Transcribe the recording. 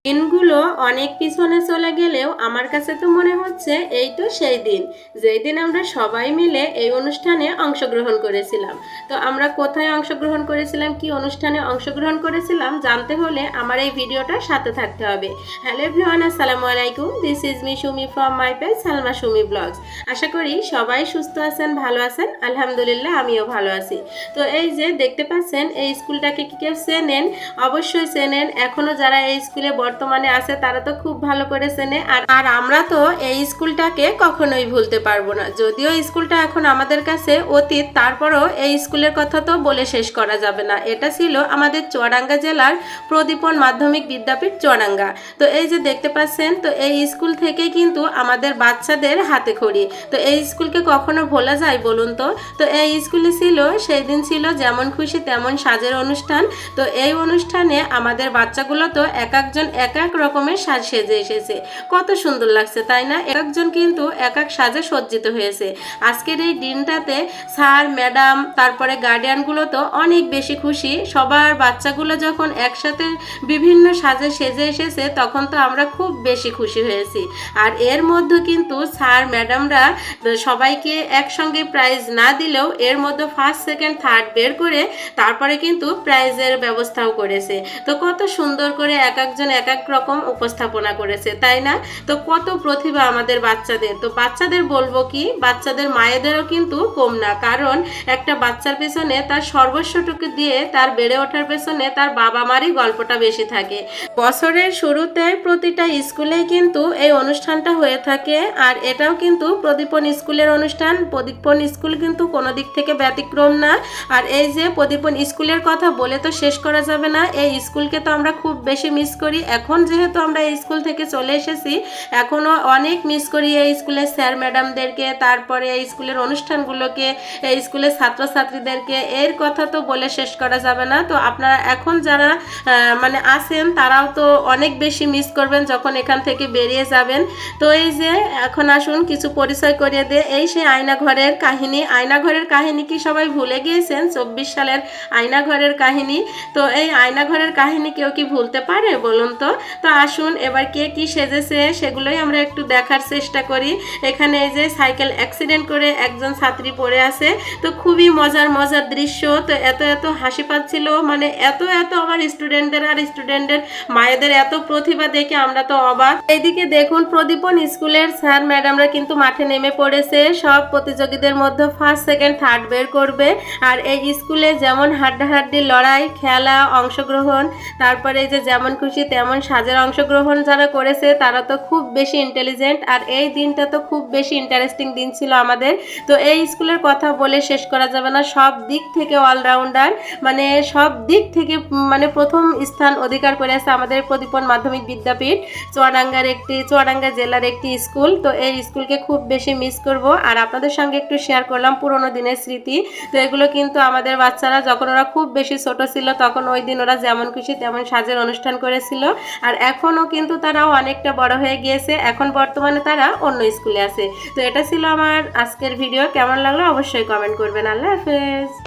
দিনগুলো অনেক পিছনে চলে গেলেও আমার কাছে তো মনে হচ্ছে এই তো সেই দিন যেই দিন আমরা সবাই মিলে এই অনুষ্ঠানে অংশগ্রহণ করেছিলাম। তো আমরা কোথায় অংশগ্রহণ করেছিলাম, কি অনুষ্ঠানে অংশগ্রহণ করেছিলাম জানতে হলে আমার এই ভিডিওটার সাথে থাকতে হবে। হ্যালো এভরিওয়ান, আসসালামু আলাইকুম। This is me Sumi from my page Salma Sumi blogs. আশা করি সবাই সুস্থ আছেন, ভালো আছেন। আলহামদুলিল্লাহ আমিও ভালো আছি। তো এই যে দেখতে পাচ্ছেন এই স্কুলটাকে কি কেউ চেনেন? অবশ্যই চেনেন। এখনো যারা এই স্কুলে বর্তমানে আছে তারা তো খুব ভালো করে চেনে। আর আমরা তো এই স্কুলটাকে কখনোই ভুলতে পারবো না। যদিও স্কুলটা এখন আমাদের কাছে অতীত, তারপরও এই স্কুলের কথা তো বলে শেষ করা যাবে না। এটা ছিল আমাদের চুয়াডাঙ্গা জেলার প্রদীপন মাধ্যমিক বিদ্যাপীঠ চুয়াডাঙ্গা। তো এই যে দেখতে পাচ্ছেন, তো এই স্কুল থেকেই কিন্তু আমাদের বাচ্চাদের হাতে খড়ি। তো এই স্কুলকে কখনো ভোলা যায় বলুন তো? তো এই স্কুলে ছিল, সেই দিন ছিল যেমন খুশি তেমন সাজের অনুষ্ঠান। তো এই অনুষ্ঠানে আমাদের বাচ্চাগুলো তো এক একজন এক এক রকমের সাজ সেজে এসেছে। কত সুন্দর লাগছে তাই না? এক একজন কিন্তু এক এক সাজে সজ্জিত হয়েছে। আজকের এই দিনটাতে স্যার ম্যাডাম তারপরে গার্ডিয়ানগুলো তো অনেক বেশি খুশি। সবার বাচ্চাগুলো যখন একসাথে বিভিন্ন সাজে সেজে এসেছে তখন তো আমরা খুব বেশি খুশি হয়েছি। আর এর মধ্যে কিন্তু স্যার ম্যাডামরা সবাইকে একসঙ্গে প্রাইজ না দিলেও এর মধ্যে ফার্স্ট সেকেন্ড থার্ড বের করে তারপরে কিন্তু প্রাইজের ব্যবস্থাও করেছে। তো কত সুন্দর করে এক একজন এক এক রকম উপস্থাপনা করেছে তাই না? তো কত প্রতিভা আমাদের বাচ্চাদের। তো বাচ্চাদের বলবো কি, বাচ্চাদের মায়েদেরও কিন্তু কম না। কারণ একটা বাচ্চার পেছনে তার সর্বস্বটুকু দিয়ে তার বেড়ে ওঠার পেছনে তার বাবা মারই গল্পটা বেশি থাকে। বছরের শুরুতে প্রতিটা স্কুলেই কিন্তু এই অনুষ্ঠানটা হয়ে থাকে। আর এটাও কিন্তু প্রদীপন স্কুলের অনুষ্ঠান। প্রদীপন স্কুল কিন্তু কোনো দিক থেকে ব্যতিক্রম না। আর এই যে প্রদীপন স্কুলের কথা বলে তো শেষ করা যাবে না। এই স্কুলকে তো আমরা খুব বেশি মিস করি। এখন যেহেতু আমরা এই স্কুল থেকে চলে এসেছি, এখনও অনেক মিস করি এই স্কুলের স্যার ম্যাডামদেরকে, তারপরে এই স্কুলের অনুষ্ঠানগুলোকে, এই স্কুলের ছাত্রছাত্রীদেরকে। এর কথা তো বলে শেষ করা যাবে না। তো আপনারা এখন যারা মানে আছেন তারাও তো অনেক বেশি মিস করবেন যখন এখান থেকে বেরিয়ে যাবেন। তো এই যে এখন আসুন কিছু পরিচয় করিয়ে দে। এই সেই আয়নাঘরের কাহিনী। আয়নাঘরের কাহিনী কি সবাই ভুলে গিয়েছেন? 24 সালের আয়নাঘরের কাহিনী। তো এই আয়নাঘরের কাহিনী কেউ কি ভুলতে পারে বলুন তো? তো আসুন এবার কে কি সেজেছে সেগুলোই আমরা একটু দেখার চেষ্টা করি। এখানে এই যে সাইকেল অ্যাক্সিডেন্ট করে একজন ছাত্রী পড়ে আছে। তো খুবই মজার মজার দৃশ্য। তো এত এত হাসি পাচ্ছিল, মানে এত এত আমার স্টুডেন্টদের আর স্টুডেন্টদের মায়েদের এত প্রতিভা দেখে আমরা তো অবাক। এইদিকে দেখুন প্রদীপন স্কুলের স্যার ম্যাডামরা কিন্তু মাঠে নেমে পড়েছে। সব প্রতিযোগীদের মধ্যে ফার্স্ট সেকেন্ড থার্ড বের করবে। আর এই স্কুলে যেমন হাড্ডাহাড্ডি লড়াই, খেলা, অংশগ্রহণ, তারপরে এই যে যেমন খুশি তেমন সাজের অংশগ্রহণ যারা করেছে তারা তো খুব বেশি ইন্টেলিজেন্ট। আর এই দিনটা তো খুব বেশি ইন্টারেস্টিং দিন ছিল আমাদের। তো এই স্কুলের কথা বলে শেষ করা যাবে না। সব দিক থেকে অলরাউন্ডার, মানে সব দিক থেকে মানে প্রথম স্থান অধিকার করেছে আমাদের প্রদীপন মাধ্যমিক বিদ্যাপীঠ চুয়াডাঙ্গা জেলার একটি স্কুল। তো এই স্কুলকে খুব বেশি মিস করব। আর আপনাদের সঙ্গে একটু শেয়ার করলাম পুরোনো দিনের স্মৃতি। তো এগুলো কিন্তু আমাদের বাচ্চারা যখন ওরা খুব বেশি ছোট ছিল তখন ওই দিন ওরা যেমন খুশি তেমন সাজের অনুষ্ঠান করেছিল। আর এখনও কিন্তু তারাও অনেকটা বড় হয়ে গিয়েছে। এখন বর্তমানে তারা অন্য স্কুলে আছে। তো এটা ছিল আমার আজকের ভিডিও। কেমন লাগলো অবশ্যই কমেন্ট করবেন। আল্লাহ হাফেজ।